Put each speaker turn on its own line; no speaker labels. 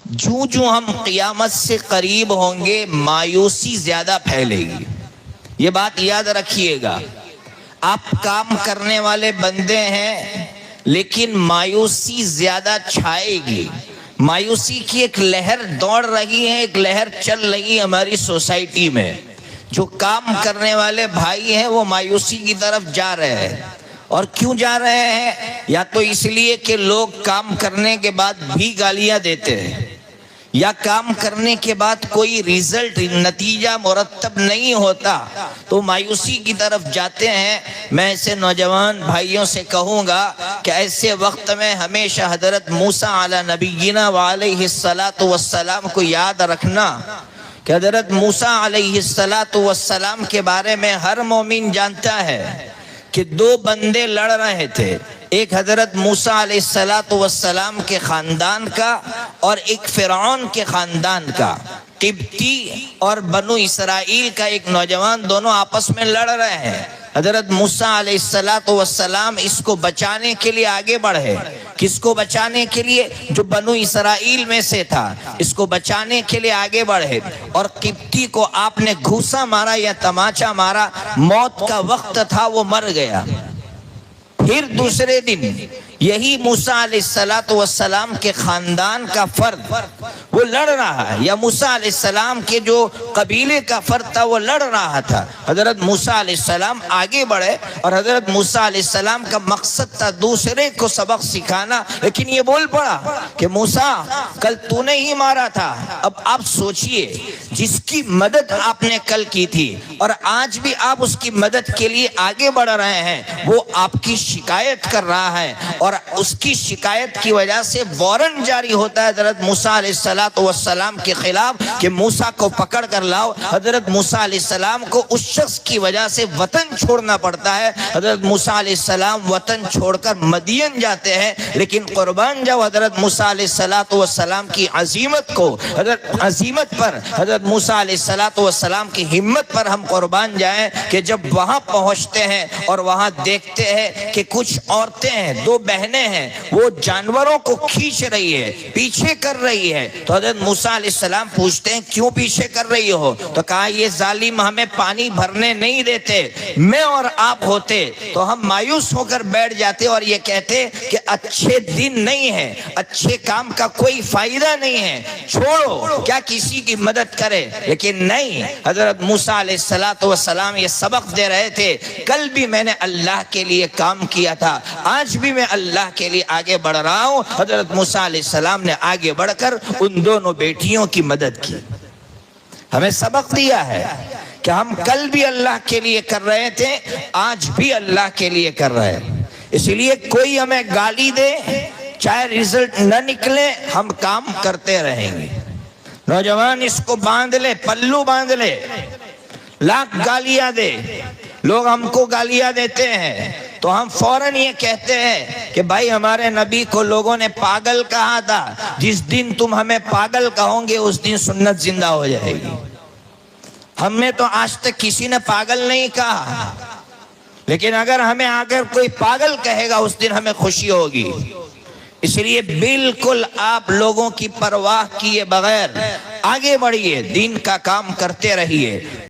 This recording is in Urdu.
جو ہم قیامت سے قریب ہوں گے مایوسی زیادہ پھیلے گی. یہ بات یاد رکھیے گا. آپ کام کرنے والے بندے ہیں لیکن مایوسی زیادہ چھائے گی. مایوسی کی ایک لہر دوڑ رہی ہے، ایک لہر چل رہی ہے ہماری سوسائٹی میں. جو کام کرنے والے بھائی ہیں وہ مایوسی کی طرف جا رہے ہیں. اور کیوں جا رہے ہیں؟ یا تو اس لیے کہ لوگ کام کرنے کے بعد بھی گالیاں دیتے ہیں، یا کام کرنے کے بعد کوئی ریزلٹ نتیجہ مرتب نہیں ہوتا تو مایوسی کی طرف جاتے ہیں. میں ایسے نوجوان بھائیوں سے کہوں گا کہ ایسے وقت میں ہمیشہ حضرت موسیٰ علی نبینا وعلیہ السلام کو یاد رکھنا کہ حضرت موسیٰ علیہ السلام کے بارے میں ہر مومن جانتا ہے کہ دو بندے لڑ رہے تھے. ایک حضرت موسیٰ علیہ السلام کے خاندان کا اور ایک فرعون کے خاندان کا. قبطی اور بنو اسرائیل کا ایک نوجوان دونوں آپس میں لڑ رہے ہیں. حضرت موسیٰ علیہ السلام اس کو بچانے کے لیے آگے بڑھے. کس کو بچانے کے لیے؟ جو بنو اسرائیل میں سے تھا، اس کو بچانے کے لیے آگے بڑھے. اور قبطی کو آپ نے گھوسا مارا یا تماچا مارا، موت کا وقت تھا، وہ مر گیا. پھر دوسرے دن یہی موسیٰ علیہ السلام کے خاندان کا فرد وہ لڑ رہا ہے، یا موسیٰ علیہ السلام کے جو قبیلے کا فرد تھا وہ لڑ رہا تھا. حضرت موسیٰ علیہ السلام آگے بڑھے اور حضرت موسیٰ علیہ السلام کا مقصد تھا دوسرے کو سبق سکھانا. لیکن یہ بول پڑا کہ موسیٰ کل تو نے ہی مارا تھا. اب آپ سوچئے، جس کی مدد آپ نے کل کی تھی اور آج بھی آپ اس کی مدد کے لیے آگے بڑھ رہے ہیں، وہ آپ کی شکایت کر رہا ہے اور اس کی شکایت کی وجہ سے وارنٹ جاری ہوتا ہے حضرت موسیٰ علیہ السلام کے خلاف کہ موسیٰ کو پکڑ کر لاؤ. حضرت موسیٰ علیہ السلام کو اس شخص کی وجہ سے وطن چھوڑنا پڑتا ہے. حضرت موسیٰ علیہ السلام وطن چھوڑ کر مدین جاتے ہیں. لیکن قربان جاؤ حضرت موسیٰ علیہ السلام کی عظیمت کو، عظیمت پر، حضرت موسیٰ علیہ السلام کی ہمت پر ہم قربان جائیں کہ جب وہاں پہنچتے ہیں اور وہاں دیکھتے ہیں کہ کچھ عورتیں ہیں، دو بہنیں ہیں، وہ جانوروں کو کھینچ رہی ہے، پیچھے کر رہی ہے. تو حضرت موسیٰ علیہ السلام پوچھتے ہیں کیوں پیچھے کر رہی ہو؟ تو کہا یہ ظالم ہمیں پانی بھرنے نہیں دیتے. میں اور آپ ہوتے تو ہم مایوس ہو کر بیٹھ جاتے اور یہ کہتے کہ اچھے دن نہیں ہے، اچھے کام کا کوئی فائدہ نہیں ہے، چھوڑو، کیا کسی کی مدد کرے. لیکن نہیں، حضرت موسیٰ علیہ السلام یہ سبق دے رہے تھے، کل بھی میں نے اللہ کے لیے کام کیا تھا، آج بھی میں اللہ کے لیے آگے بڑھ رہا ہوں. حضرت موسیٰ علیہ السلام نے آگے بڑھ کر ان دونوں بیٹیوں کی مدد کی. ہمیں سبق دیا ہے کہ ہم کل بھی اللہ کے لیے کر رہے تھے، آج بھی اللہ کے لیے کر رہے ہیں. اس لیے کوئی ہمیں گالی دے، چاہے رزلٹ نہ نکلے، ہم کام کرتے رہیں گے. نوجوان اس کو باندھ لے، پلو باندھ لے. لاکھ گالیاں دے، لوگ ہم کو گالیاں دیتے ہیں تو ہم فوراً یہ کہتے ہیں کہ بھائی ہمارے نبی کو لوگوں نے پاگل کہا تھا، جس دن تم ہمیں پاگل کہو گے اس دن سنت زندہ ہو جائے گی. ہم نے تو آج تک کسی نے پاگل نہیں کہا، لیکن اگر ہمیں اگر کوئی پاگل کہے گا اس دن ہمیں خوشی ہوگی. اس لیے بالکل آپ لوگوں کی پرواہ کیے بغیر آگے بڑھیے، دین کا کام کرتے رہیے.